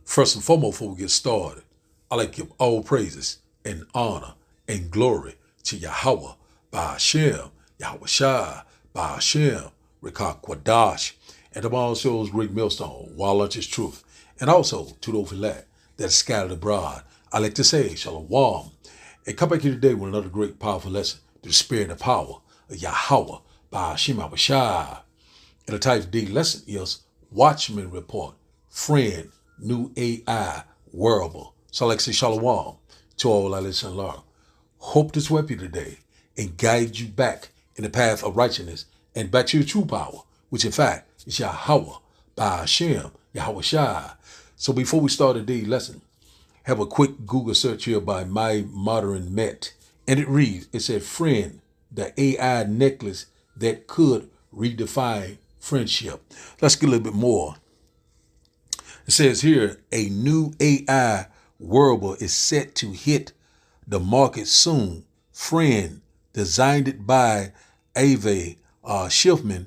First and foremost, before we get started, I like to give all praises and honor and glory to Yahweh, Ba'ashem, Yahweh Shai, Ba'ashem, Rekah Kwadash, and to all souls, great millstone, while lunch is truth, and also to those elect that are scattered abroad. I like to say, Shalom, and come back here today with another great, powerful lesson to the spirit and power of Yahweh, Ba'ashem, Yahweh Shai. And the title of the lesson is Watchman Report, Friend, New AI, Wearable. So I like to say shalom to all our listeners and learn. Hope this will help you today and guide you back in the path of righteousness and back to your true power, which in fact is Yahweh, Ba'ashem, Yahweh Shai. So before we start today's lesson, have a quick Google search here by My Modern Met. And it reads, it said, friend, the AI necklace that could redefine friendship. Let's get a little bit more. It says here, a new AI wearable is set to hit the market soon. Friend, designed it by Ava Schiffman,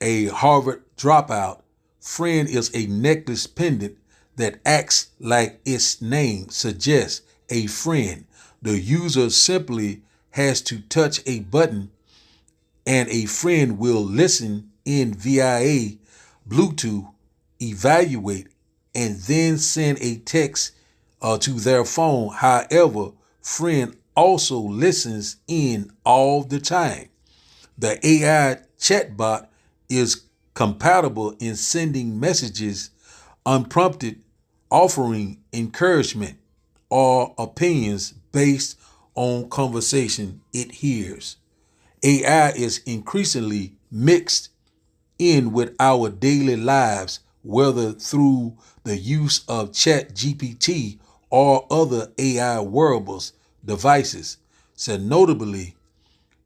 a Harvard dropout. Friend is a necklace pendant that acts like its name suggests, a friend. The user simply has to touch a button and a friend will listen in via Bluetooth, evaluate, and then send a text to their phone. However, friend also listens in all the time. The AI chatbot is compatible in sending messages unprompted, offering encouragement or opinions based on conversation it hears. AI is increasingly mixed in with our daily lives, whether through the use of ChatGPT or other AI wearables devices. So notably,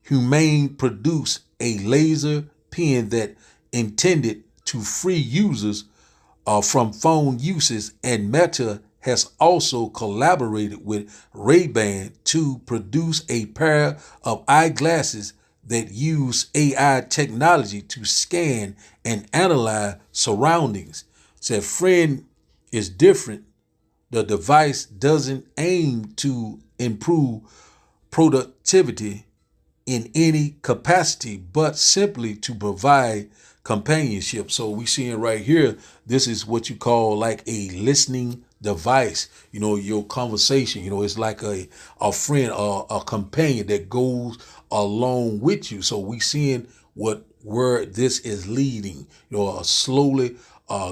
Humane produced a laser pen that intended to free users from phone uses, and Meta has also collaborated with Ray-Ban to produce a pair of eyeglasses that use AI technology to scan and analyze surroundings. Said friend is different. The device doesn't aim to improve productivity in any capacity, but simply to provide companionship. So we seeing right here, this is what you call like a listening device. You know, your conversation, you know, it's like a friend or a companion that goes along with you. So we seeing where this is leading, you know, slowly,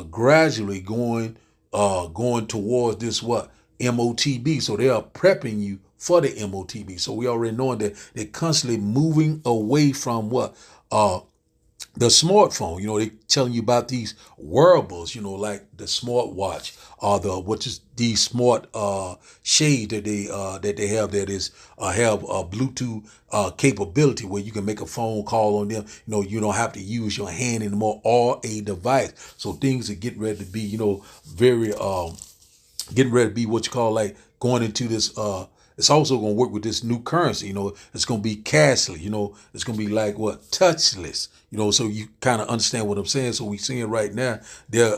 gradually going towards this what? MOTB. So they are prepping you for the MOTB. So we already knowing that they're constantly moving away from what? The smartphone. You know, they telling you about these wearables, you know, like the smartwatch or which is these smart shade that they have that is have a Bluetooth capability where you can make a phone call on them. You know, you don't have to use your hand anymore or a device. So things are getting ready to be, you know, very getting ready to be what you call like going into this it's also going to work with this new currency. You know, it's going to be cashless. You know, it's going to be like what? Touchless. You know, so you kind of understand what I'm saying. So we seeing right now they're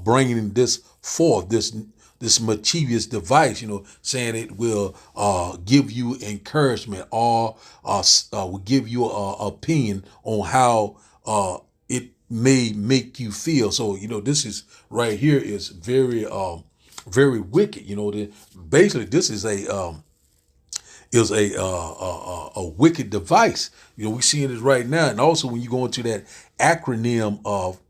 bringing this forth, this mischievous device. You know, saying it will give you encouragement or will give you an opinion on how it may make you feel. So you know, this is right here is very wicked. You know, basically this is a wicked device. You know, we seeing it right now. And also when you go into that acronym of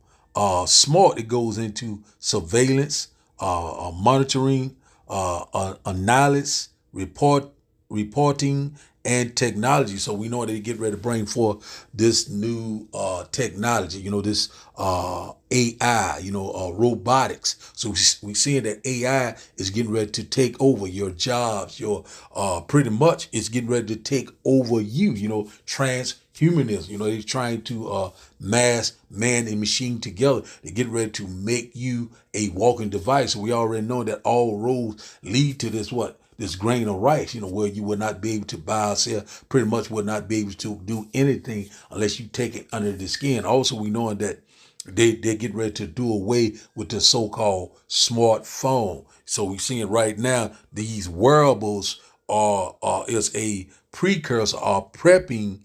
SMART, it goes into surveillance, monitoring, analysis, reporting, and technology. So we know they get ready to bring forth this new technology, you know, this AI, you know, robotics. So we seeing that AI is getting ready to take over your jobs, your pretty much it's getting ready to take over you, you know, transhumanism. You know, they're trying to mass man and machine together. They get ready to make you a walking device. So we already know that all roads lead to this what? This grain of rice, you know, where you will not be able to buy or sell, pretty much will not be able to do anything unless you take it under the skin. Also, we know that They get ready to do away with the so-called smartphone. So we're seeing right now these wearables are is a precursor, are prepping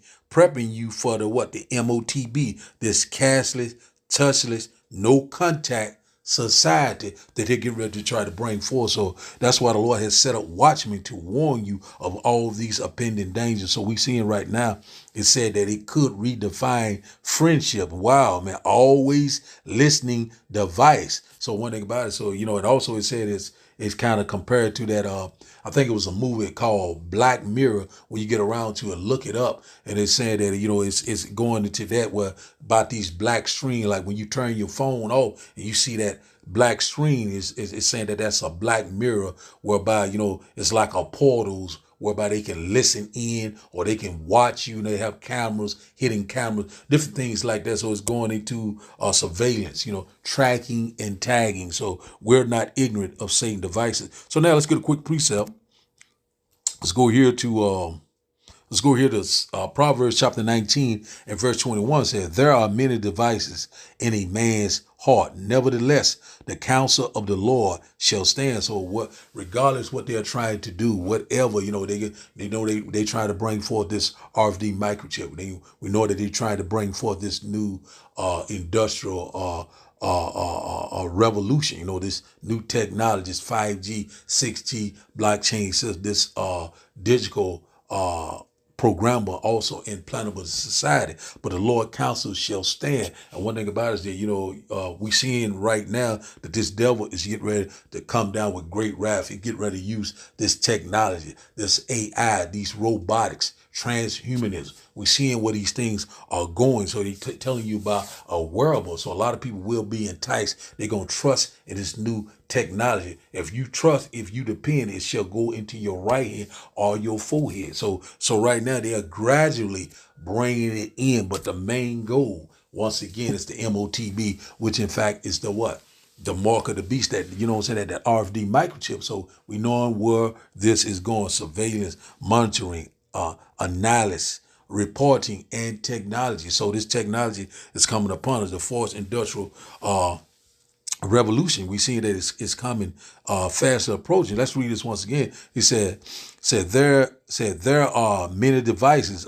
you for the MOTB, this cashless, touchless, no contact society that they're getting ready to try to bring forth. So that's why the Lord has set up Watchmen to warn you of all these impending dangers. So we seeing right now, it said that it could redefine friendship. Wow, man, always listening device. So one thing about it, so and also it said it's kind of compared to that I think it was a movie called Black Mirror, when you get around to it, look it up. And it's saying that, it's going into that where about these black screen, like when you turn your phone off and you see that black screen is saying that that's a black mirror, whereby, it's like a portals whereby they can listen in or they can watch you. And they have cameras, hidden cameras, different things like that. So it's going into surveillance, tracking and tagging. So we're not ignorant of Satan devices. So now let's get a quick precept. Let's go here to Proverbs chapter 19 and verse 21 says, there are many devices in a man's heart. Nevertheless, the counsel of the Lord shall stand. So regardless what they're trying to do, whatever, they try to bring forth this RFD microchip. We know that they're trying to bring forth this new industrial revolution, this new technology, this 5G, 6G blockchain says this digital programmable, also implantable society, but the Lord counsel shall stand. And one thing about it is that, we seeing right now that this devil is getting ready to come down with great wrath. He get ready to use this technology, this AI, these robotics, transhumanism. We're seeing where these things are going. So they're telling you about a wearable. So a lot of people will be enticed. They're going to trust in this new technology. If you trust, if you depend, it shall go into your right hand or your forehead. So right now they are gradually bringing it in. But the main goal, once again, is the MOTB, which in fact is the what? The mark of the beast, that, that RFD microchip. So we know where this is going: surveillance, monitoring, analysis, reporting, and technology. So this technology is coming upon us, the fourth industrial revolution. We see that it's coming fast approaching. Let's read this once again. He said there are many devices,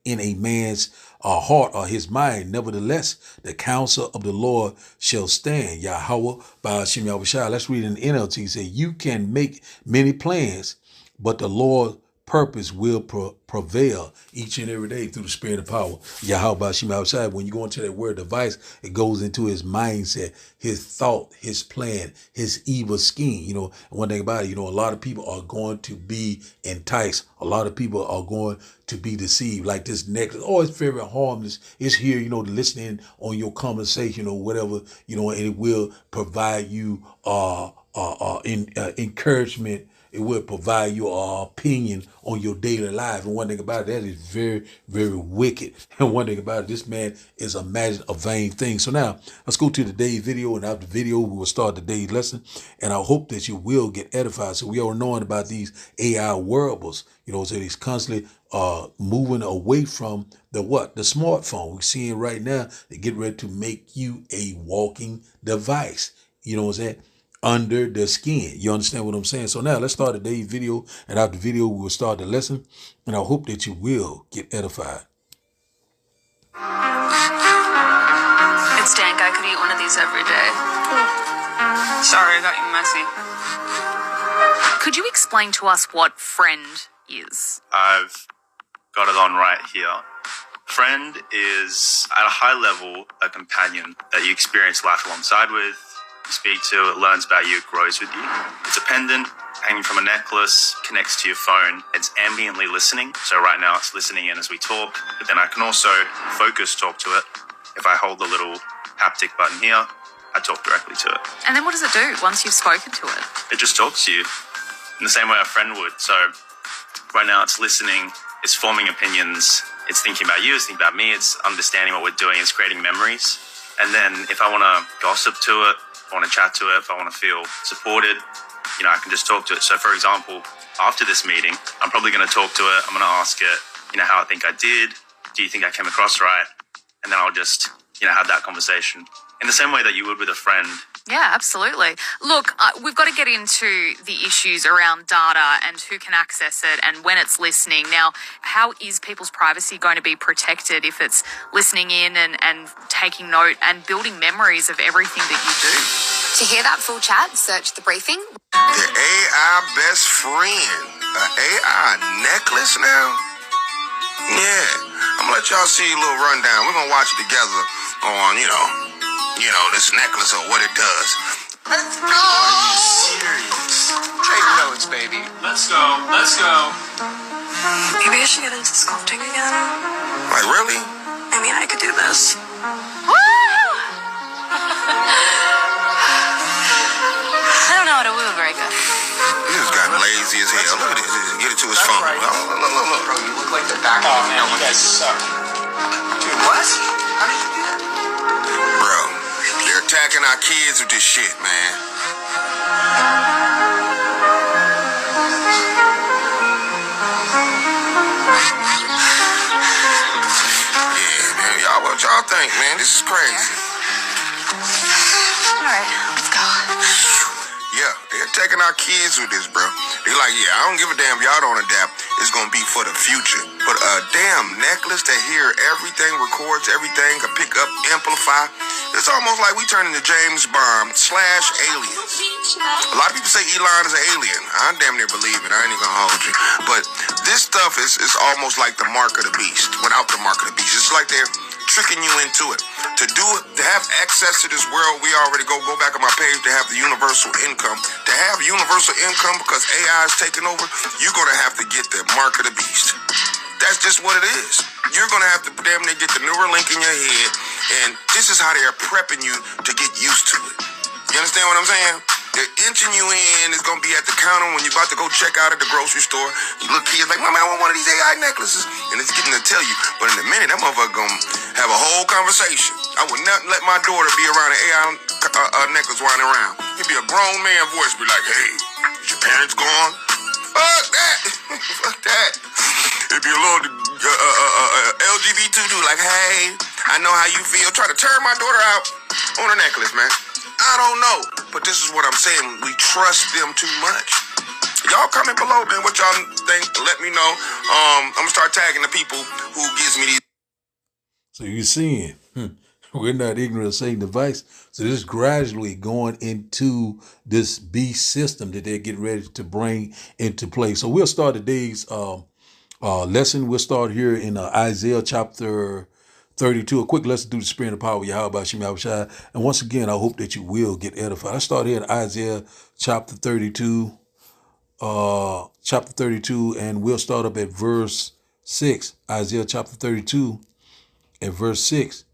in a man's heart or his mind. Nevertheless, the counsel of the Lord shall stand. Yahweh by Hashem Yahushua. Let's read in the NLT. He said, you can make many plans, but the Lord purpose will prevail each and every day through the spirit of power. Yahweh Hashem outside. When you go into that word device, it goes into his mindset, his thought, his plan, his evil scheme. And one thing about it, a lot of people are going to be enticed. A lot of people are going to be deceived. Like this necklace, it's very harmless. It's here, listening on your conversation or whatever, and it will provide you encouragement. It will provide you an opinion on your daily life. And one thing about it, that is very, very wicked. And one thing about it, this man is imagining a vain thing. So now let's go to today's video. And after the video, we will start today's lesson. And I hope that you will get edified. So we are knowing about these AI wearables, so he's constantly moving away from the smartphone. We're seeing right now, they get ready to make you a walking device. You know what I'm saying? Under the skin. You understand what I'm saying? So now let's start today's video, and after the video, we will start the lesson, and I hope that you will get edified. It's dank. I could eat one of these every day. Sorry, I got you messy. Could you explain to us what friend is? I've got it on right here. Friend is, at a high level, a companion that you experience life alongside with. You speak to, it learns about you, it grows with you. It's a pendant hanging from a necklace, connects to your phone. It's ambiently listening. So right now it's listening in as we talk, but then I can also focus talk to it. If I hold the little haptic button here, I talk directly to it. And then what does it do once you've spoken to it? It just talks to you in the same way a friend would. So right now it's listening, it's forming opinions, it's thinking about you, it's thinking about me, it's understanding what we're doing, it's creating memories. And then if I want to gossip to it, I want to chat to it, if I want to feel supported, I can just talk to it. So for example, after this meeting, I'm probably going to talk to it. I'm going to ask it, how I think I did. Do you think I came across right? And then I'll just, have that conversation in the same way that you would with a friend. Yeah, absolutely. Look, we've got to get into the issues around data and who can access it and when it's listening. Now, how is people's privacy going to be protected if it's listening in and taking note and building memories of everything that you do? To hear that full chat, search The Briefing. The AI best friend. An AI necklace now? Yeah. I'm gonna let y'all see a little rundown. We're gonna watch it together on, this necklace or what it does. Let's go! Are you serious? Take notes, baby. Let's go. Maybe I should get into sculpting again. Like, really? I mean, I could do this. I don't know how to woo very good. He just got lazy as hell. Look at this. Get it to his phone. Right. Look. Bro, you look like the back of man, you guys suck. Dude, what? How did you do that? Bro, they're attacking our kids with this shit, man. Yeah, man. What y'all think, man? This is crazy. All right, let's go. Yeah, they're taking our kids with this, bro. They like, yeah, I don't give a damn if y'all don't adapt. It's gonna be for the future. But a damn necklace that hear everything, records everything, can pick up, amplify. It's almost like we turn into James Bond / aliens. A lot of people say Elon is an alien. I damn near believe it. I ain't even gonna hold you. But this stuff is almost like the mark of the beast without the mark of the beast. It's like they're tricking you into it. To have access to this world, we already go back on my page to have the universal income. To have universal income because AI is taking over, you're gonna have to get the mark of the beast. That's just what it is. You're gonna have to damn near get the Neuralink in your head, and this is how they're prepping you to get used to it. You understand what I'm saying? They're inching you in. It's gonna be at the counter when you're about to go check out at the grocery store. You little kids like, Mama, I want one of these AI necklaces, and it's getting to tell you. But in a minute, that motherfucker gonna have a whole conversation. I would not let my daughter be around an AI necklace running around. He'd be a grown man voice, be like, hey, is your parents gone? Fuck that. Fuck that. It'd be a little LGBT dude like, hey, I know how you feel. Try to turn my daughter out on a necklace, man. I don't know. But this is what I'm saying. We trust them too much. Y'all comment below, man, what y'all think. Let me know. I'm going to start tagging the people who gives me these. So you're seeing, we're not ignorant of Satan's device. So this is gradually going into this beast system that they're getting ready to bring into play. So we'll start today's lesson. We'll start here in Isaiah chapter 32, a quick lesson through the spirit and power of Yahweh Hashem Yahushua. And once again, I hope that you will get edified. I start here in Isaiah chapter 32, and we'll start up at verse 6. Isaiah chapter 32 and verse 6.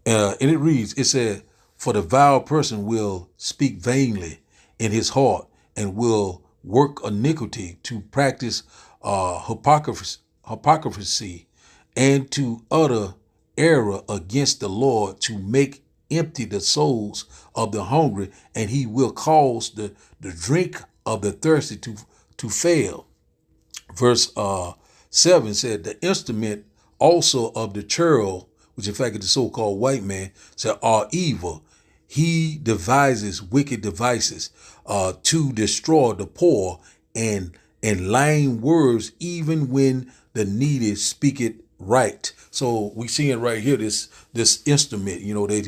And it reads, it said, for the vile person will speak vainly in his heart and will work iniquity to practice hypocrisy and to utter error against the Lord, to make empty the souls of the hungry, and he will cause the drink of the thirsty to fail. Verse 7 said, the instrument also of the churl, which in fact is the so-called white man, said, are evil. He devises wicked devices to destroy the poor, and lying words, even when the needy speak it right. So we see it right here, this instrument, that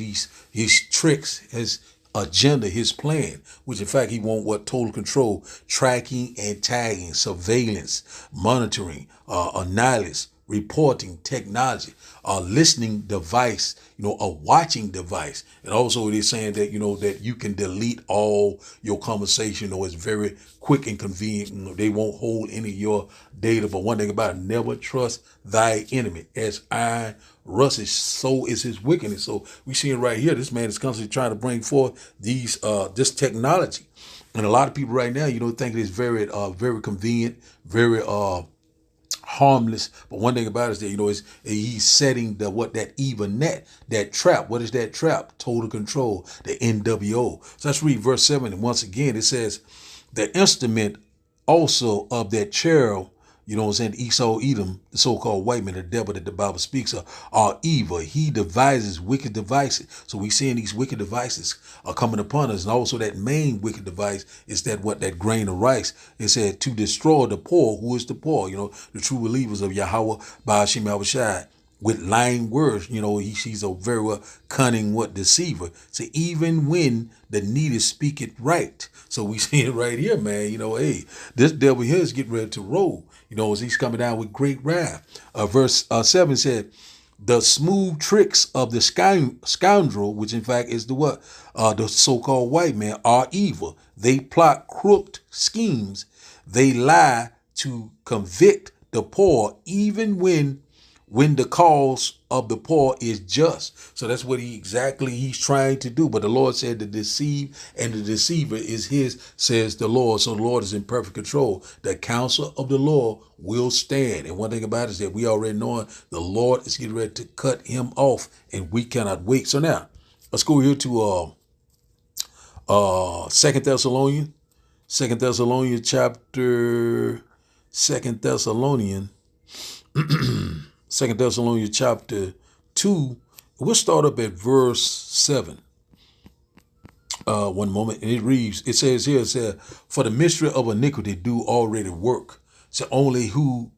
he's tricks, his agenda, his plan, which in fact he want what? Total control, tracking and tagging, surveillance, monitoring, analysis, reporting, technology, a listening device, a watching device. And also it is saying that, that you can delete all your conversation, it's very quick and convenient. They won't hold any of your data. But one thing about it, never trust thy enemy. As iron rusts, so is his wickedness. So we see it right here. This man is constantly trying to bring forth this technology. And a lot of people right now, think it's very, very convenient, very, harmless. But one thing about it is that, is he's setting that evil net, that trap. What is that trap? Total control, the NWO. So let's read verse 7. And once again, it says, the instrument also of that cherub you know what I'm saying, Esau, Edom, the so-called white man, the devil that the Bible speaks of, are evil. He devises wicked devices. So we seeing these wicked devices are coming upon us. And also that main wicked device is that grain of rice. It said to destroy the poor. Who is the poor? You know, the true believers of Yahweh, Ba'ashim Yahushai, with lying words. You know, he's a very cunning deceiver. So even when the needy speak it right. So we see it right here, man. You know, hey, this devil here is getting ready to roll. You know, as he's coming down with great wrath. Verse 7 said, the smooth tricks of the scoundrel, which in fact is the so-called white man, are evil. They plot crooked schemes. They lie to convict the poor, even when the cause of the poor is just. So that's what he's trying to do. But the Lord said to deceive, and the deceiver is his, says the Lord. So the Lord is in perfect control. The counsel of the Lord will stand. And one thing about it is that we already know the Lord is getting ready to cut him off, and we cannot wait. So now let's go here to 2 Thessalonians. 2 Thessalonians chapter 2 Thessalonians 2 Thessalonians chapter 2. We'll start up at verse 7. One moment. And it reads, it says here, for the mystery of iniquity do already work. So only who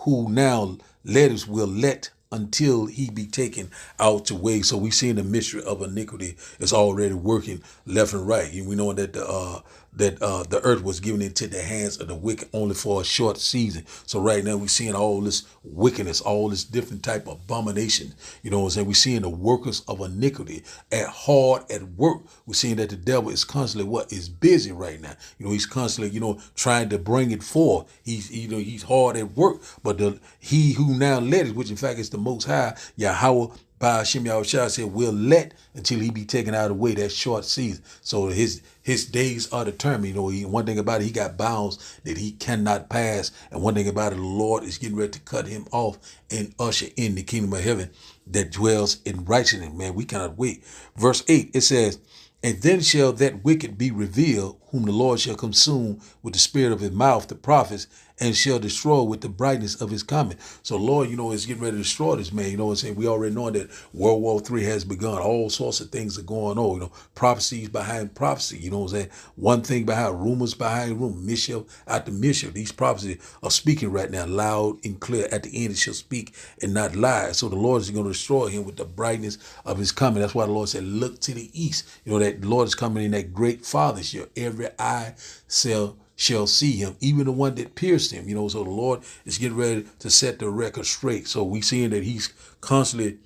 now letters will let until he be taken out to way. So we see the mystery of iniquity is already working left and right. And we know that the earth was given into the hands of the wicked only for a short season. So right now we're seeing all this wickedness, all this different type of abomination. You know what I'm saying? We're seeing the workers of iniquity hard at work. We're seeing that the devil is constantly is busy right now. You know, he's constantly, trying to bring it forth. He's hard at work. But he who now led it, which in fact is the Most High, Yahweh, Ba'ashim Yahushua, said, will let until he be taken out of the way, that short season. So his days are determined. One thing about it, he got bounds that he cannot pass. And one thing about it, the Lord is getting ready to cut him off and usher in the kingdom of heaven that dwells in righteousness. Man, we cannot wait. Verse 8, it says, and then shall that wicked be revealed, whom the Lord shall consume with the spirit of his mouth, the prophets, and shall destroy with the brightness of his coming. So Lord, is getting ready to destroy this man. You know what I'm saying? We already know that World War III has begun. All sorts of things are going on. Prophecies behind prophecy. You know what I'm saying? One thing behind rumors behind rumor, mischief after mischief. These prophecies are speaking right now, loud and clear. At the end, it shall speak and not lie. So the Lord is going to destroy him with the brightness of his coming. That's why the Lord said, look to the east. That the Lord is coming in that great Father shall every eye shall see him, even the one that pierced him. So the Lord is getting ready to set the record straight. So we seeing that he's constantly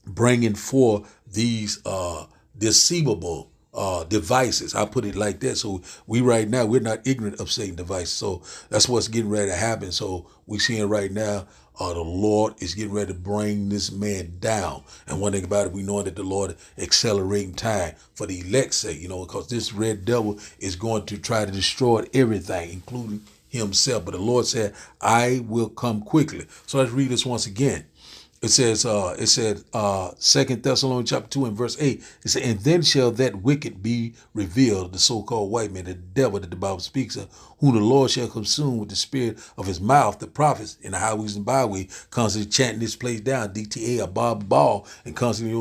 bringing forth these deceivable devices. I put it like that. So we're not ignorant of Satan's devices. So that's what's getting ready to happen. So we seeing right now, the Lord is getting ready to bring this man down. And one thing about it, we know that the Lord is accelerating time for the elect's sake, because this red devil is going to try to destroy everything, including himself. But the Lord said, I will come quickly. So let's read this once again. It said, 2 Thessalonians chapter 2 and verse 8, it said, and then shall that wicked be revealed, the so-called white man, the devil that the Bible speaks of, whom the Lord shall consume with the spirit of his mouth, the prophets in the highways and byways, constantly chanting this place down, DTA, a Bob Ball, and constantly,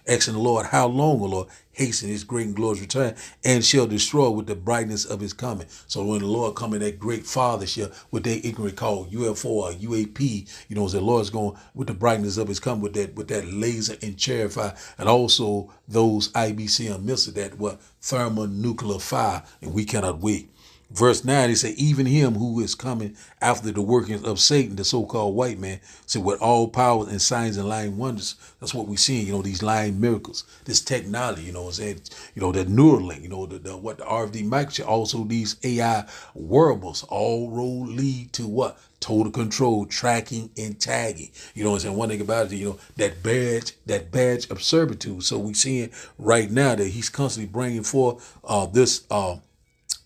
asking the Lord, how long, O Lord? Hasten his great and glorious return, and shall destroy with the brightness of his coming. So when the Lord come in, that great Father shall, what they ignorantly call UFO or UAP, the Lord's going with the brightness of his coming, with that laser and chariot fire, and also those IBCM missiles, that thermonuclear fire, and we cannot wait. Verse 9, he said, even him who is coming after the workings of Satan, the so-called white man, said, with all powers and signs and lying wonders. That's what we're seeing, these lying miracles, this technology, that Neuralink, the RFD microchip, also these AI wearables, all road lead to what? Total control, tracking, and tagging. One thing about it, that badge of servitude. So we're seeing right now that he's constantly bringing forth this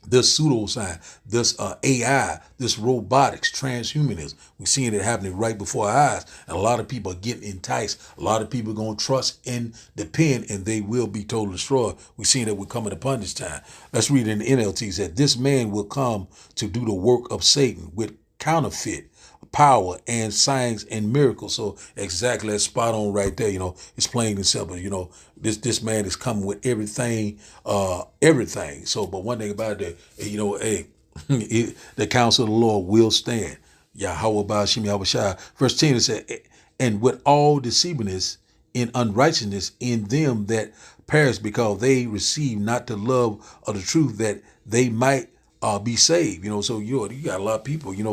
pseudoscience, this AI, this robotics, transhumanism. We're seeing it happening right before our eyes. And a lot of people are getting enticed. A lot of people are going to trust in the pen, and they will be totally destroyed. We're seeing that we're coming upon this time. Let's read in the NLT. It said, this man will come to do the work of Satan with counterfeit power and signs and miracles. So exactly, that's spot on right there. It's plain and simple. This man is coming with everything. So, but one thing about it, hey, the counsel of the Lord will stand. Yahweh Ba'ashim Yahweh Shai. Verse 10 it said, and with all deceivableness in unrighteousness in them that perish, because they receive not the love of the truth, that they might be saved. So you got a lot of people, they're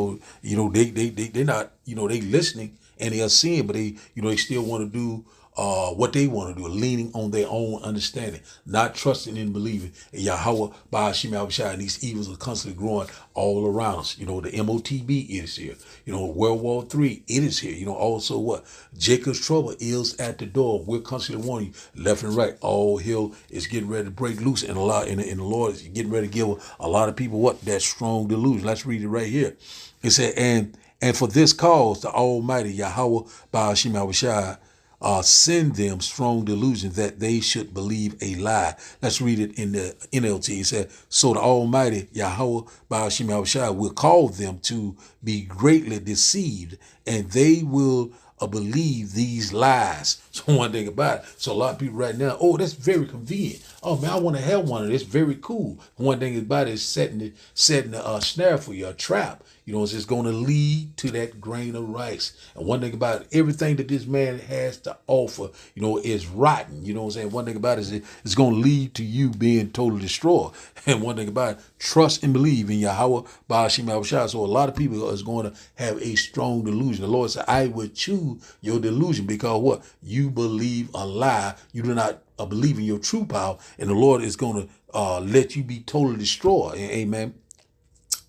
not, they listening and they are seeing, but they still want to do what they want to do, leaning on their own understanding, not trusting and believing in Yahweh Ba'ashim Yahweh Shai. And these evils are constantly growing all around us. The MOTB is here. World War III, it is here. Also what? Jacob's trouble is at the door. We're constantly warning you left and right. All hell is getting ready to break loose, and the Lord is getting ready to give a lot of people what? That strong delusion. Let's read it right here. It said, and for this cause the Almighty Yahweh Ba'ashim Yahweh Shai send them strong delusion that they should believe a lie. Let's read it in the NLT. It said, so the Almighty Yahweh Ba'ashim Yahweh Shai will cause them to be greatly deceived, and they will believe these lies. So one thing about it, so a lot of people right now, oh, that's very convenient. Oh man, I want to have one of this. Very cool. One thing about it is setting the snare for you, a trap. It's just going to lead to that grain of rice. And one thing about it, everything that this man has to offer, is rotten. You know what I'm saying? One thing about it is it's going to lead to you being totally destroyed. And one thing about it, trust and believe in Yahweh Ba'ashim Yahweh Shai. So a lot of people is going to have a strong delusion. The Lord said, I would choose your delusion because what? You believe a lie. You do not believe in your true power. And the Lord is going to let you be totally destroyed. Amen.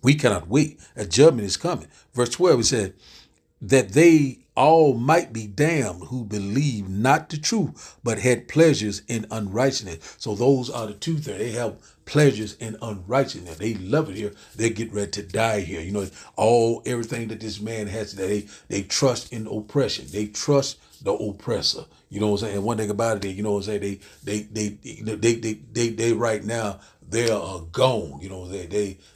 We cannot wait. A judgment is coming. Verse 12, it said, that they all might be damned who believe not the truth, but had pleasures in unrighteousness. So those are the two things. They have pleasures in unrighteousness. They love it here. They get ready to die here. Everything that this man has today, they trust in oppression. They trust the oppressor. You know what I'm saying? And one thing about it, they right now, they are gone.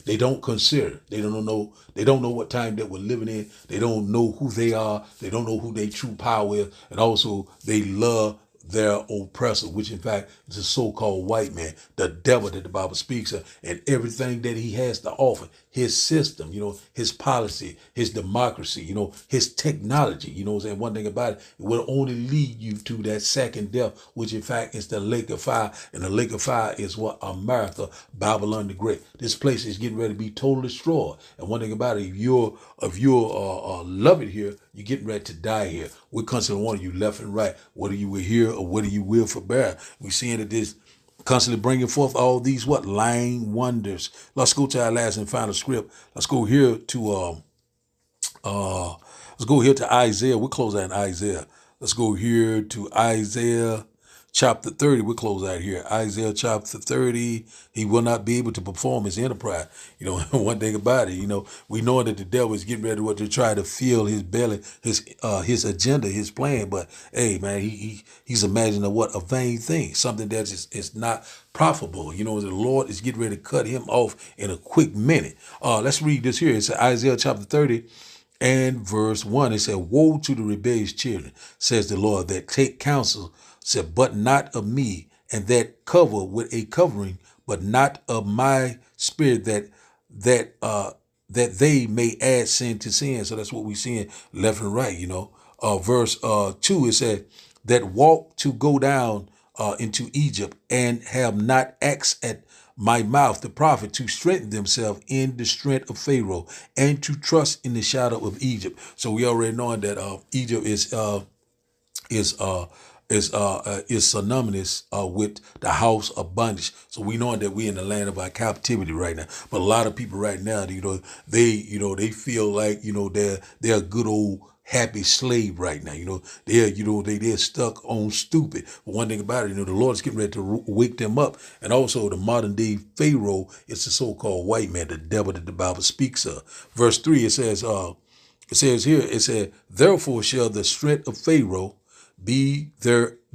They don't consider. They don't know what time that we're living in. They don't know who they are. They don't know who their true power is. And also they love their oppressor, which in fact is a so-called white man, the devil that the Bible speaks of, and everything that he has to offer, his system, his policy, his democracy, his technology, and one thing about it will only lead you to that second death, which in fact is the lake of fire, and the lake of fire is what? America, Babylon the Great. This place is getting ready to be totally destroyed. And one thing about it, if you're love it here, you're getting ready to die here. We're constantly warning you left and right, whether you will hear or whether you will forbear. We're seeing that this constantly bringing forth all these lying wonders. Let's go to our last and final script. Let's go here to Isaiah. We'll close out in Isaiah. Let's go here to Isaiah chapter 30. We'll close out here. Isaiah chapter 30. He will not be able to perform his enterprise. One thing about it, we know that the devil is getting ready to try to fill his belly, his agenda, his plan. But hey, man, he's imagining a vain thing, something that is not profitable. The Lord is getting ready to cut him off in a quick minute. Let's read this here. It's Isaiah chapter 30. And verse 1, it said, woe to the rebellious children, says the Lord, that take counsel, said, but not of me, and that cover with a covering, but not of my spirit, that they may add sin to sin. So that's what we're seeing left and right, Verse 2, it said, that walk to go down into Egypt, and have not asked at my mouth, the prophet, to strengthen themselves in the strength of Pharaoh, and to trust in the shadow of Egypt. So we already know that Egypt is synonymous with the house of bondage. So we know that we're in the land of our captivity right now. But a lot of people right now, they feel like they're a good old happy slave right now. They're stuck on stupid. But one thing about it, the Lord is getting ready to wake them up. And also the modern day Pharaoh is the so-called white man, the devil that the Bible speaks of. Verse 3, it says, therefore shall the strength of Pharaoh be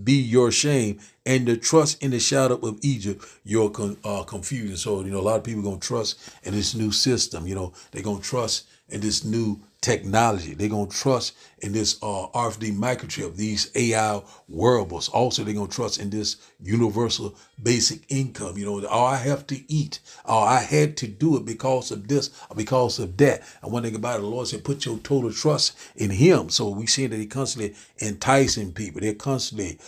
your shame, and the trust in the shadow of Egypt your confusion. So a lot of people are gonna trust in this new system. They're gonna trust in this new technology. They're going to trust in this RFD microchip, these AI wearables. Also, they're going to trust in this universal basic income. You know, oh, I have to eat. Oh, I had to do it because of this or because of that. And one thing about it, the Lord said, put your total trust in him. So we see that they're constantly enticing people. They're constantly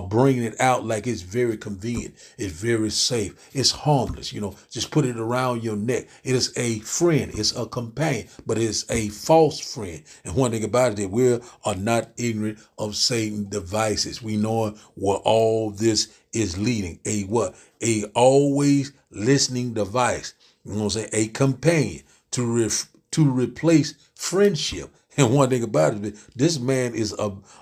bringing it out like it's very convenient. It's very safe. It's harmless. You know, just put it around your neck. It is a friend. It's a companion, but it's a false friend. And one thing about it, that we are not ignorant of Satan's devices. We know where all this is leading. A what? A always listening device. You know what I'm saying? A companion to replace friendship. And one thing about it, this man is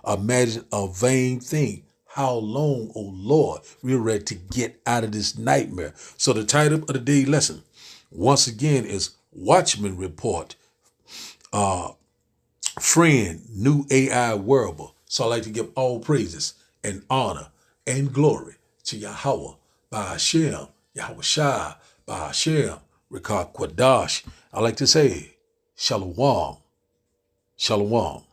imagine a vain thing. How long, oh Lord, we're ready to get out of this nightmare. So the title of the day lesson, once again, is Watchman Report. Friend, new AI wearable. So I like to give all praises and honor and glory to Yahweh, by Hashem, Yahweh Shai, by Hashem, Rikah Kwadash. I like to say, Shalom, Shalom.